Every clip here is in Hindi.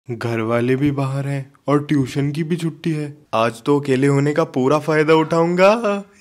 घर वाले भी बाहर हैं और ट्यूशन की भी छुट्टी है। आज तो अकेले होने का पूरा फायदा उठाऊंगा।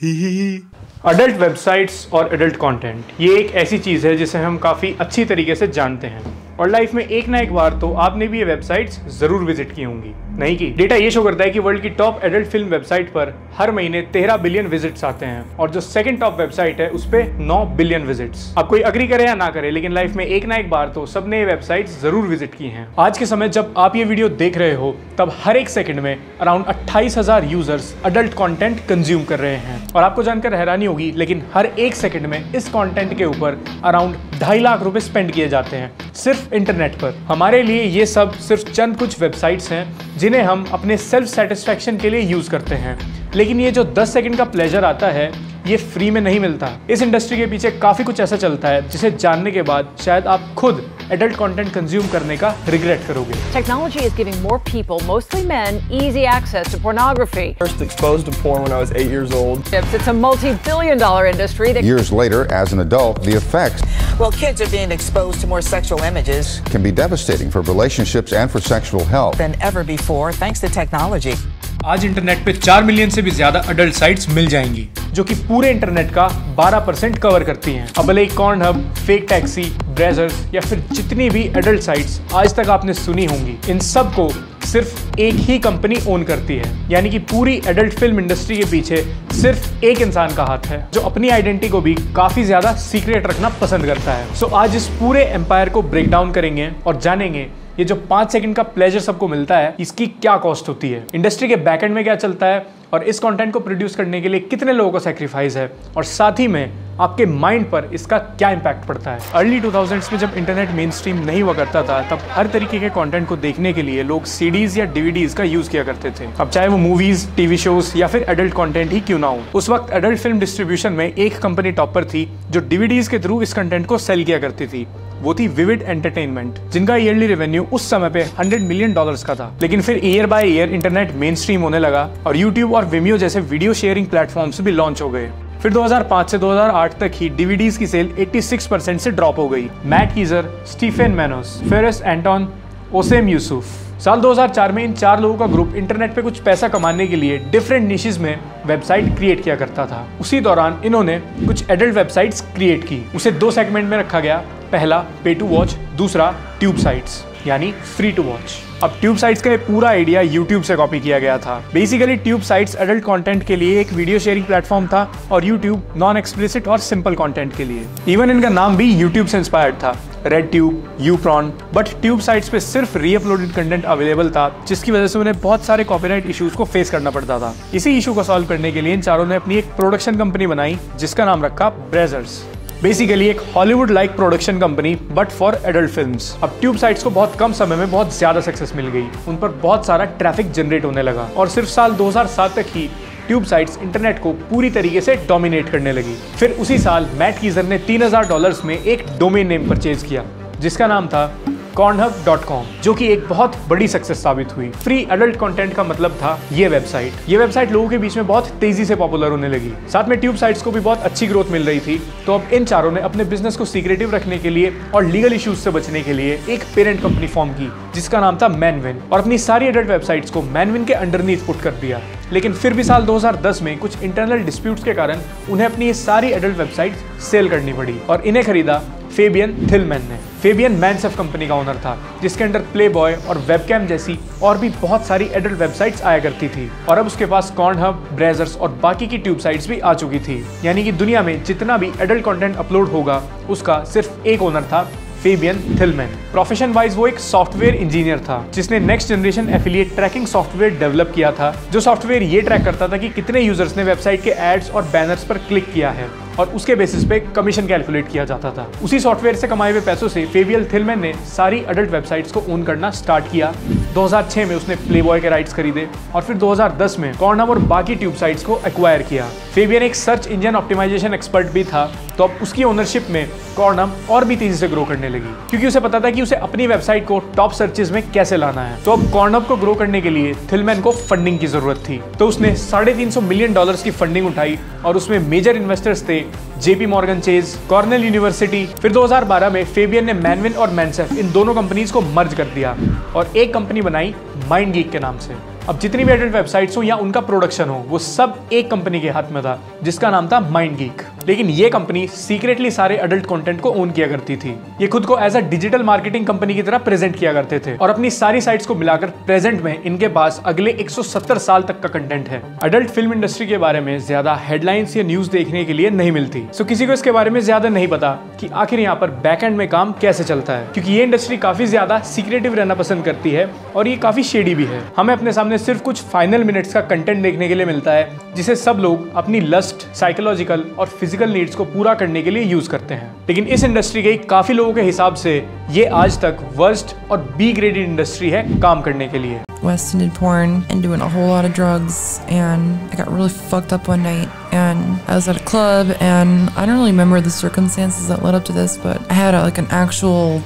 ही। अडल्ट वेबसाइट्स और एडल्ट कंटेंट ये एक ऐसी चीज़ है जिसे हम काफ़ी अच्छी तरीके से जानते हैं और लाइफ में एक ना एक बार तो आपने भी ये वेबसाइट्स ज़रूर विजिट की होंगी, नहीं की। डेटा ये शो करता है कि वर्ल्ड की टॉप एडल्ट फिल्म वेबसाइट पर हर महीने 13 बिलियन विजिट्स आते हैं और जो सेकंड टॉप वेबसाइट है उस पे 9 बिलियन विजिट्स। अब कोई अग्री करे या ना करे, लेकिन लाइफ में एक ना एक बार तो सबने ये वेबसाइट्स जरूर विजिट की हैं। आज के समय जब आप ये वीडियो देख रहे हो तब हर एक सेकंड में around 28,000 users adult content consume कर रहे हैं और आपको जानकर हैरानी होगी, लेकिन हर एक सेकंड में इस कंटेंट के ऊपर अराउंड 2.5 लाख रुपए स्पेंड किए जाते हैं सिर्फ इंटरनेट पर। हमारे लिए ये सब सिर्फ चंद कुछ वेबसाइट्स हैं जिन्हें हम अपने सेल्फ सेटिस्फैक्शन के लिए यूज करते हैं, लेकिन ये जो 10 सेकंड का प्लेजर आता है ये फ्री में नहीं मिलता। इस इंडस्ट्री के पीछे काफी कुछ ऐसा चलता है जिसे जानने के बाद शायद आप खुद एडल्ट कंटेंट कंज्यूम करने का रिग्रेट करोगे। Technology is giving more people, mostly men, easy access to pornography. First exposed to porn when I was 8 years old. It's a multi-billion-dollar industry that Years later, as an adult, the effects Well, kids are being exposed to more sexual images can be devastating for relationships and for sexual health. than ever before, thanks to technology. आज इंटरनेट पे 4 मिलियन से भी ज्यादा अडल्ट साइट्स मिल जाएंगी जो कि पूरे इंटरनेट का 12% कवर करती हैं। अब भले कॉर्नहब, फेक टैक्सी, ब्राउज़र्स या फिर जितनी भी एडल्ट साइट्स आज तक आपने सुनी होंगी, इन सब को सिर्फ एक ही कंपनी ओन करती है। यानी कि पूरी एडल्ट फिल्म इंडस्ट्री के पीछे सिर्फ एक इंसान का हाथ है जो अपनी आइडेंटिटी को भी काफी ज्यादा सीक्रेट रखना पसंद करता है। सो आज इस पूरे एम्पायर को ब्रेक डाउन करेंगे और जानेंगे ये जो 5 सेकंड का प्लेजर सबको मिलता है इसकी क्या कॉस्ट होती है, इंडस्ट्री के बैकएंड में क्या चलता है और इस कंटेंट को प्रोड्यूस करने के लिए कितने लोगों का सैक्रिफाइस है और साथ ही में आपके माइंड पर इसका क्या इंपैक्ट पड़ता है। अर्ली 2000s में जब इंटरनेट मेन स्ट्रीम नहीं हुआ करता था तब हर तरीके के कंटेंट को देखने के लिए लोग सीडीज या डीवीडीज का यूज किया करते थे। अब चाहे वो मूवीज, टीवी शोज या फिर एडल्ट कंटेंट ही क्यों ना हो, उस वक्त एडल्ट फिल्म डिस्ट्रीब्यूशन में एक कंपनी टॉप पर थी जो डीवीडीज के थ्रू इस कंटेंट को सेल किया करती थी। वो थी विविड एंटरटेनमेंट, जिनका ईयरली रेवेन्यू उस समय पे $100 मिलियन का था। लेकिन फिर year by year internet main stream होने लगा और यूट्यूब और विमियो जैसे वीडियो शेयरिंग प्लेटफॉर्म्स भी लॉन्च हो गए। फिर 2005 से 2008 तक ही डीवीडीज की सेल 86% से ड्रॉप हो गई। Matt Kieser, Stephen Manos, Ferris Anton, Osem Yusuf. साल 2004 में इन 4 लोगों का ग्रुप इंटरनेट पे कुछ पैसा कमाने के लिए डिफरेंट निशेस में वेबसाइट क्रिएट किया करता था। उसी दौरान इन्होंने कुछ एडल्ट वेबसाइट्स क्रिएट की। उसे 2 सेगमेंट में रखा गया, पहला पे टू वॉच, दूसरा ट्यूब साइट्स यानी फ्री टू वॉच। अब ट्यूब साइट्स का पूरा आइडिया यूट्यूब से कॉपी किया गया था। Basically tube sites adult content के लिए एक वीडियो शेयरिंग प्लेटफॉर्म था और यूट्यूब नॉन एक्सप्लिसिट और सिंपल कंटेंट के लिए। इवन इनका नाम भी यूट्यूब से इंस्पायर्ड था, Red Tube, YouPorn. But tube sites पे सिर्फ रीअपलोडेड कंटेंट अवेलेबल था, जिसकी वजह से उन्हें बहुत सारे कॉपीराइट इश्यूज को फेस करना पड़ता था। इसी इशू को सॉल्व करने के लिए इन चारों ने अपनी एक प्रोडक्शन कंपनी बनाई जिसका नाम रखा ब्राउज़र्स। बेसिकली एक Hollywood like production company but for adult films. अब ट्यूब साइट्स को बहुत कम समय में बहुत ज्यादा सक्सेस मिल गई, उन पर बहुत सारा ट्रैफिक जनरेट होने लगा और सिर्फ साल 2007 तक ही ट्यूब साइट्स इंटरनेट को पूरी तरीके से डोमिनेट करने लगी। फिर उसी साल मैट कीजर ने $3000 में एक डोमेन नेम परचेज किया जिसका नाम था cornhub.com, जो कि एक बहुत बड़ी सक्सेस साबित हुई। फ्री एडल्ट कंटेंट का मतलब था ये वेबसाइट लोगों के बीच में बहुत तेजी से पॉपुलर होने लगी। साथ में ट्यूब साइट्स को भी बहुत अच्छी ग्रोथ मिल रही थी। तो अब इन चारों ने अपने बिजनेस को सीक्रेटिव रखने के लिए और लीगल इश्यूज से बचने के लिए एक पेरेंट कंपनी फॉर्म की जिसका नाम था मैनविन और अपनी सारी एडल्ट वेबसाइट्स को मैनविन के अंडरनीथ पुट कर दिया। लेकिन फिर भी साल 2010 में कुछ इंटरनल डिस्प्यूट्स के कारण उन्हें अपनी ये सारी एडल्ट वेबसाइट्स सेल करनी पड़ी और इन्हें खरीदा फेबियन थिलमैन ने। फेबियन मैनसेफ कंपनी का ओनर था जिसके अंडर प्लेबॉय और वेबकैम जैसी और भी बहुत सारी एडल्ट वेबसाइट्स आया करती थी और अब उसके पास कॉर्नहब, ब्राउज़र्स और बाकी की ट्यूब साइट्स भी आ चुकी थी। यानी कि दुनिया में जितना भी एडल्ट कंटेंट अपलोड होगा उसका सिर्फ एक ओनर था, फेबियन थिलमैन। प्रोफेशन वाइज वो एक सॉफ्टवेयर इंजीनियर था जिसने next generation affiliate tracking software develop किया था, जो सॉफ्टवेयर ये ट्रैक करता था कि कितने यूजर्स ने वेबसाइट के एड्स और बैनर्स पर क्लिक किया है और उसके बेसिस पे कमीशन कैलकुलेट किया जाता था। उसी सॉफ्टवेयर से कमाए हुए पैसों से फेबियन थिलमैन ने सारी एडल्ट वेबसाइट्स को ओन करना स्टार्ट किया। 2006 में उसने प्लेबॉय के राइट्स खरीदे और फिर 2010 में कॉर्नहब और बाकी ट्यूब साइट्स को एक्वायर किया। फेबियन एक सर्च इंजन ऑप्टिमाइजेशन एक्सपर्ट भी था, तो अब उसकी ओनरशिप में Pornhub और भी तेजी से ग्रो करने लगी, क्योंकि उसे पता था कि उसे अपनी वेबसाइट को टॉप सर्चेस में कैसे लाना है। तो अब Pornhub को ग्रो करने के लिए थिलमैन को फंडिंग की जरूरत थी, तो उसने $350 मिलियन की फंडिंग उठाई और उसमें मेजर इन्वेस्टर्स थे JP Morgan Chase, Cornell university. फिर 2012 में फेबियन ने मैनविन और मैनसेफ इन दोनों कंपनीज को मर्ज कर दिया और एक कंपनी बनाई माइंडगीक के नाम से। अब जितनी भी एडल्ट वेबसाइट्स हो या उनका प्रोडक्शन हो, वो सब एक कंपनी के हाथ में था जिसका नाम था माइंडगीक। लेकिन ये कंपनी सीक्रेटली सारे एडल्ट कंटेंट को ओन किया करती थी। ये खुद को as a digital marketing company की तरह प्रेजेंट किया करते थे और अपनी सारी साइट्स को मिलाकर प्रेजेंट में इनके पास अगले 170 साल तक का कंटेंट है। एडल्ट फिल्म इंडस्ट्री के बारे में ज्यादा हेडलाइंस या न्यूज देखने के लिए नहीं मिलती, सो किसी को इसके बारे में ज्यादा नहीं पता कि आखिर यहाँ पर बैकएंड में काम कैसे चलता है, क्योंकि ये इंडस्ट्री काफी ज्यादा सीक्रेटिव रहना पसंद करती है और ये काफी शेडी भी है। हमें अपने सामने सिर्फ कुछ फाइनल मिनट्स का कंटेंट देखने के लिए मिलता है, जिसे सब लोग अपनी लस्ट, साइकोलॉजिकल और फिजिकल नीड्स को पूरा करने के लिए यूज करते हैं। लेकिन इस इंडस्ट्री के काफी लोगों के हिसाब से ये आज तक वर्स्ट और बी ग्रेडेड इंडस्ट्री है काम करने के लिए। Weston did porn and doing a whole lot of drugs, and I got really fucked up one night, and I was at a club, and I don't really remember the circumstances that led up to this, but I had like an actual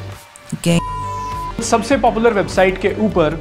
gang. सबसे पॉपुलर वेबसाइट के ऊपर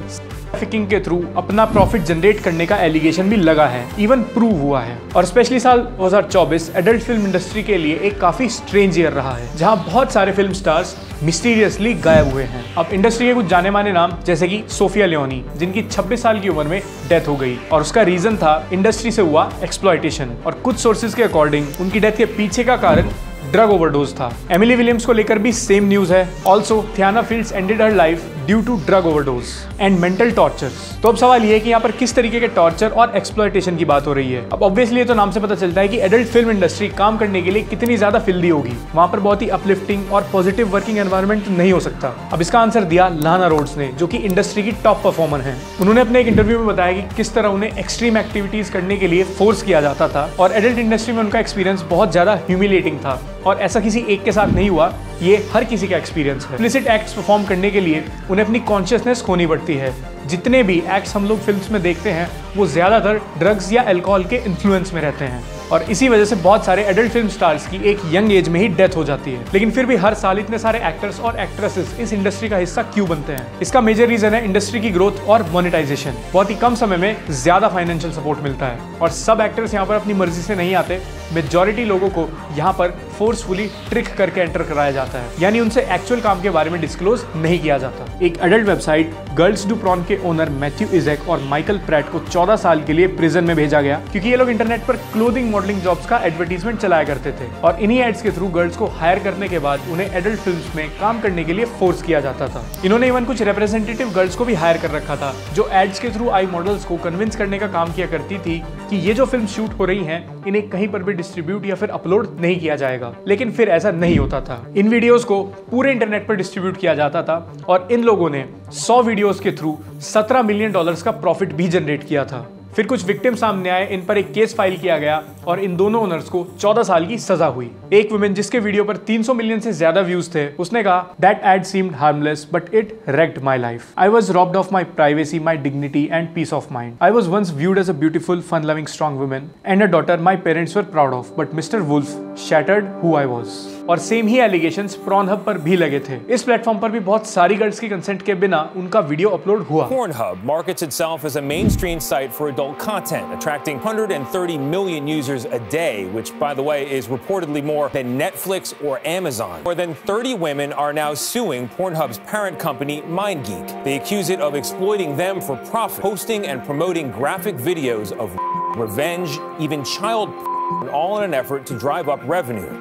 ट्रैफिकिंग के थ्रू अपना प्रॉफिट जनरेट करने का एलिगेशन भी लगा है, इवन प्रूव हुआ है। और स्पेशली साल 2024 एडल्ट फिल्म इंडस्ट्री के लिए एक काफी स्ट्रेंज ईयर रहा है, जहां बहुत सारे फिल्म स्टार्स मिस्टीरियसली गायब हुए हैं। अब इंडस्ट्री के कुछ जाने माने नाम जैसे कि सोफिया लियोनी, जिनकी 26 साल की उम्र में डेथ हो गई और उसका रीजन था इंडस्ट्री से हुआ एक्सप्लॉयटेशन, और कुछ सोर्सेज के अकॉर्डिंग उनकी डेथ के पीछे का कारण ड्रग ओवरडोज था। एमिली विलियम्स को लेकर भी सेम न्यूज है। Also Tiana Fields ended her life due to drug overdose and mental tortures. तो अब सवाल ये है कि यहाँ पर किस तरीके के टॉर्चर और एक्सप्लॉयटेशन की बात हो रही है। अब ऑब्वियसली ये तो नाम से पता चलता है कि एडल्ट फिल्म इंडस्ट्री काम करने के लिए कितनी ज्यादा फिल्दी होगी। वहां पर बहुत ही अपलिफ्टिंग और पॉजिटिव वर्किंग एनवायरनमेंट नहीं हो सकता। अब इसका आंसर दिया लाना रोड्स ने, जो कि इंडस्ट्री की टॉप परफॉर्मर है। उन्होंने अपने एक इंटरव्यू में बताया कि किस तरह उन्हें एक्सट्रीम एक्टिविटीज करने के लिए फोर्स किया जाता था और एडल्ट इंडस्ट्री में उनका एक्सपीरियंस बहुत ज्यादा ह्यूमिलेटिंग था, और ऐसा किसी एक के साथ नहीं हुआ, ये हर किसी का एक्सपीरियंस है। एक्सप्लिसिट एक्ट्स परफॉर्म करने के लिए उन्हें अपनी कॉन्शियसनेस खोनी पड़ती है। जितने भी एक्ट्स हम लोग फिल्म्स में देखते हैं वो ज्यादातर ड्रग्स या अल्कोहल के इन्फ्लुएंस में रहते हैं, और इसी वजह से बहुत सारे एडल्ट फिल्म स्टार्स की एक यंग एज में ही डेथ हो जाती है। लेकिन फिर भी हर साल इतने सारे एक्टर्स और एक्ट्रेसेस इस इंडस्ट्री का हिस्सा क्यों बनते हैं? इसका मेजर रीजन है इंडस्ट्री की ग्रोथ और मोनेटाइजेशन। बहुत ही कम समय में ज्यादा फाइनेंशियल सपोर्ट मिलता है, और सब एक्टर्स यहाँ पर अपनी मर्जी से नहीं आते। मेजॉरिटी लोगों को यहाँ पर फोर्सफुली ट्रिक करके एंटर कराया जाता है, यानी उनसे एक्चुअल काम के बारे में डिस्क्लोज नहीं किया जाता। एक adult website girls do porn के ओनर मैथ्यू इजेक और माइकल प्रैट को 14 साल के लिए प्रिजन में भेजा गया, क्योंकि ये लोग इंटरनेट पर क्लोथिंग मॉडलिंग जॉब्स का एडवर्टीजमेंट चलाया करते थे, और इन्हीं एड्स के थ्रू गर्ल्स को हायर करने के बाद उन्हें एडल्ट फिल्म्स में काम करने के लिए फोर्स किया जाता था। इन्होंने इवन कुछ रिप्रेजेंटेटिव गर्ल्स को भी हायर कर रखा था, जो एड्स के थ्रू आई मॉडल्स को कन्विंस करने का काम किया करती थी कि ये जो फिल्म शूट हो रही हैं इन्हें कहीं पर भी डिस्ट्रीब्यूट या फिर अपलोड नहीं किया जाएगा। लेकिन फिर ऐसा नहीं होता था। इन वीडियोस को पूरे इंटरनेट पर डिस्ट्रीब्यूट किया जाता था, और इन लोगों ने 100 वीडियोस के थ्रू $17 मिलियन का प्रॉफिट भी जनरेट किया था। फिर कुछ विक्टिम सामने आए, इन पर एक केस फाइल किया गया और इन दोनों ओनर्स को 14 साल की सजा हुई। एक वुमेन जिसके वीडियो पर 300 मिलियन से ज्यादा व्यूज थे, उसने कहा that ad seemed harmless but it wrecked my life. I was robbed of my privacy, my dignity and peace of mind. I was once viewed as a beautiful, fun-loving, strong woman and a daughter my parents were proud of, but Mr. Wolf shattered who I was. और सेम ही एलिगेशंस Pornhub पर भी लगे थे। इस प्लेटफॉर्म पर भी बहुत सारी गर्ल्स की कंसेंट के बिना उनका वीडियो अपलोड हुआ। Pornhub markets itself as a mainstream site for adult content, attracting 130 million users a day, which, by the way, is reportedly more than Netflix or Amazon. More than 30 women are now suing Pornhub's parent company, MindGeek. They accuse it of exploiting them for profit, posting and promoting graphic videos of revenge, even child, all in an effort to drive up revenue.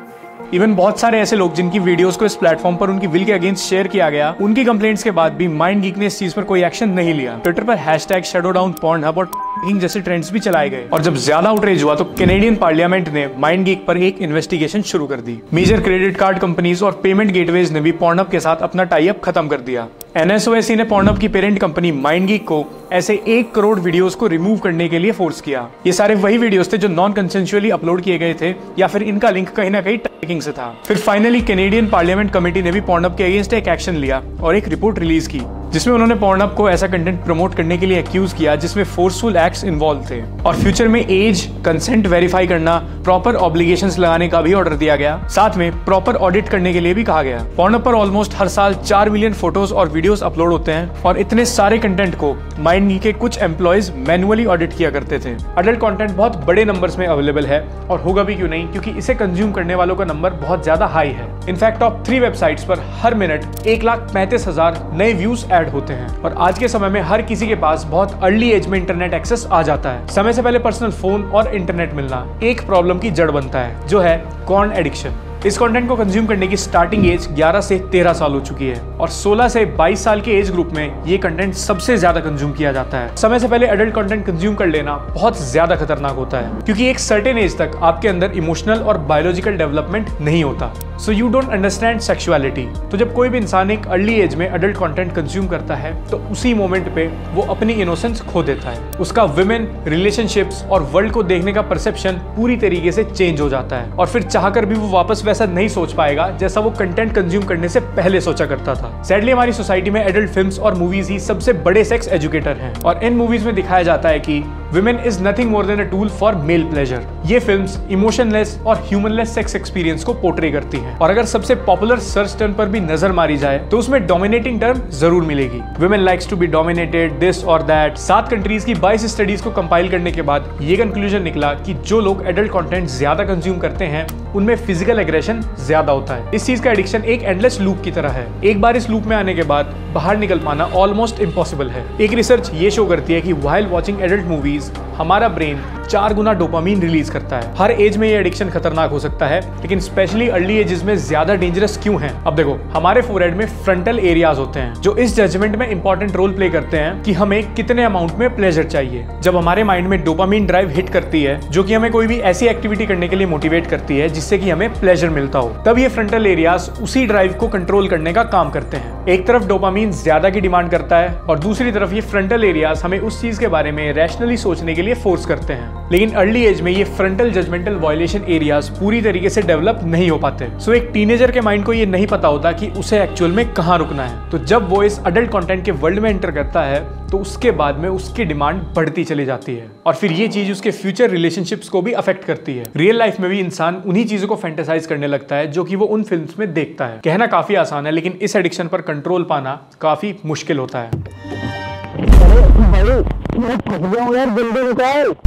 Even बहुत सारे ऐसे लोग जिनकी वीडियोस को इस प्लेटफॉर्म पर उनकी विल के अगेंस्ट शेयर किया गया, उनकी कंप्लेंट्स के बाद भी माइंडगीक ने इस चीज पर कोई एक्शन नहीं लिया। ट्विटर पर #shadowdownpornhub और जैसे ट्रेंड्स भी चलाए गए, और जब ज्यादा आउटरीच हुआ तो कैनेडियन पार्लियामेंट ने माइंडगीक पर एक इन्वेस्टिगेशन शुरू कर दी। मेजर क्रेडिट कार्ड कंपनीज और पेमेंट गेटवेज ने भी Pornhub के साथ अपना टाई अप खत्म कर दिया। NSOAC ने Pornhub की पेरेंट कंपनी माइंडगीक को ऐसे 1 करोड़ वीडियोस को रिमूव करने के लिए फोर्स किया। ये सारे वही वीडियोस थे जो नॉन कंसेंशुअली अपलोड किए गए थे, या फिर इनका लिंक कहीं ना कहीं ट्रैकिंग से था। फिर फाइनली कैनेडियन पार्लियामेंट कमेटी ने भी Pornhub के अगेंस्ट एक एक्शन लिया और एक रिपोर्ट रिलीज की, जिसमें उन्होंने पॉर्नहब को ऐसा कंटेंट प्रमोट करने के लिए एक्यूज किया जिसमें फोर्सफुल एक्ट्स इन्वॉल्व थे और फ्यूचर में एज, कंसेंट वेरीफाई करना, प्रॉपर ऑब्लिगेशंस लगाने का भी ऑर्डर दिया गया। साथ में प्रॉपर ऑडिट करने के लिए भी कहा गया। पॉर्नहब पर ऑलमोस्ट हर साल 4 मिलियन फोटोज और वीडियोस अपलोड होते हैं और इतने सारे कंटेंट को माइंड के कुछ एम्प्लॉयज मैनुअली ऑडिट किया करते थे। अडल्ट कंटेंट बहुत बड़े नंबर्स में अवेलेबल है और होगा भी क्यों नहीं, क्योंकि इसे कंज्यूम करने वालों का नंबर बहुत ज्यादा हाई है। इनफैक्ट टॉप 3 वेबसाइट्स पर हर मिनट 1,35,000 नए व्यूज ऐड होते हैं और आज के समय में हर किसी के पास बहुत अर्ली एज में इंटरनेट एक्सेस आ जाता है। समय से पहले पर्सनल फोन और इंटरनेट मिलना एक प्रॉब्लम की जड़ बनता है, जो है कॉर्न एडिक्शन। इस कंटेंट को कंज्यूम करने की स्टार्टिंग एज 11 से 13 साल हो चुकी है और 16 से 22 साल के एज ग्रुप में ये कंटेंट सबसे ज्यादा कंज्यूम किया जाता है। समय से पहले एडल्ट कंटेंट कंज्यूम कर लेना बहुत ज्यादा खतरनाक होता है, क्योंकि एक सर्टेन एज तक आपके अंदर इमोशनल और बायोलॉजिकल डेवलपमेंट नहीं होता। So you don't understand sexuality. तो जब कोई भी इंसान एक अर्ली एज में एडल्ट कंटेंट कंज्यूम करता है तो उसी मोमेंट पे वो अपनी इनोसेंस खो देता है। उसका विमेन, रिलेशनशिप्स और वर्ल्ड को देखने का परसेप्शन पूरी तरीके से चेंज हो जाता है और फिर चाहकर भी वो वापस वैसा नहीं सोच पाएगा जैसा वो कंटेंट कंज्यूम करने से पहले सोचा करता था। सैडली हमारी सोसाइटी में एडल्ट फिल्म्स और मूवीज ही सबसे बड़े सेक्स एजुकेटर हैं और इन मूवीज में दिखाया जाता है कि Women is nothing more than a tool for male pleasure। ये फिल्म्स इमोशनलेस और ह्यूमनलेस सेक्स एक्सपीरियंस को पोर्ट्रे करती हैं और अगर सबसे पॉपुलर सर्च टर्म पर भी नजर मारी जाए तो उसमें डोमिनेटिंग टर्म जरूर मिलेगी। Women likes to be dominated, this or that। 7 countries की 22 स्टडीज को कंपाइल करने के बाद ये कंक्लूजन निकला कि जो लोग एडल्ट कंटेंट ज्यादा कंज्यूम करते हैं उनमें फिजिकल एग्रेशन ज्यादा होता है। इस चीज का एडिक्शन एक एंडलेस लूप की तरह है। एक बार इस लूप में आने के बाद बाहर निकल पाना ऑलमोस्ट इम्पॉसिबल है। एक रिसर्च ये शो करती है कि व्हाइल वॉचिंग एडल्ट मूवीज हमारा ब्रेन 4 गुना डोपामीन रिलीज करता है। हर एज में ये एडिक्शन खतरनाक हो सकता है, लेकिन स्पेशली अर्ली एजेस में ज्यादा डेंजरस क्यों है? अब देखो, हमारे फोरहेड में फ्रंटल एरियाज होते हैं जो इस जजमेंट में इंपॉर्टेंट रोल प्ले करते हैं कि हमें कितने अमाउंट में प्लेजर चाहिए। जब हमारे माइंड में डोपामीन ड्राइव हिट करती है जो कि हमें कोई भी ऐसी एक्टिविटी करने के लिए मोटिवेट करती है जिससे कि हमें प्लेजर मिलता हो, तब ये फ्रंटल एरियाज उसी ड्राइव को कंट्रोल करने का काम करते हैं। एक तरफ डोपामीन ज्यादा की डिमांड करता है और दूसरी तरफ ये फ्रंटल एरियाज हमें उस चीज के बारे में रैशनली सोचने के लिए फोर्स करते हैं। लेकिन अर्ली एज में ये फ्रंटल जजमेंटल वायलेशन एरियाज पूरी तरीके से डेवलप नहीं हो पाते। सो एक टीनेजर के माइंड को ये नहीं पता होता कि उसे एक्चुअल में कहाँ रुकना है। तो जब वो इस अडल्ट कंटेंट के वर्ल्ड में एंटर करता है तो उसके बाद में उसकी डिमांड बढ़ती चली जाती है और फिर ये चीज उसके फ्यूचर रिलेशनशिप्स को भी अफेक्ट करती है। रियल लाइफ में भी इंसान उन्हीं चीजों को फैंटेसाइज करने लगता है जो कि वो उन फिल्म्स में देखता है। कहना काफी आसान है, लेकिन इस एडिक्शन पर कंट्रोल पाना काफी मुश्किल होता है।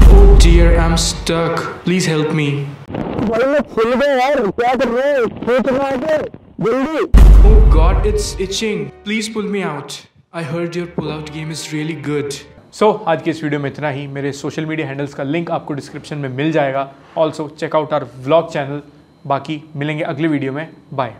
Oh dear, I'm stuck. Please help me. Oh God, it's itching. Please pull me out. I heard your pull-out game is really good. So, आज की इस वीडियो में इतना ही। मेरे सोशल मीडिया हैंडल्स का लिंक आपको डिस्क्रिप्शन में मिल जाएगा। Also check out our vlog channel. बाकी मिलेंगे अगले वीडियो में। बाय।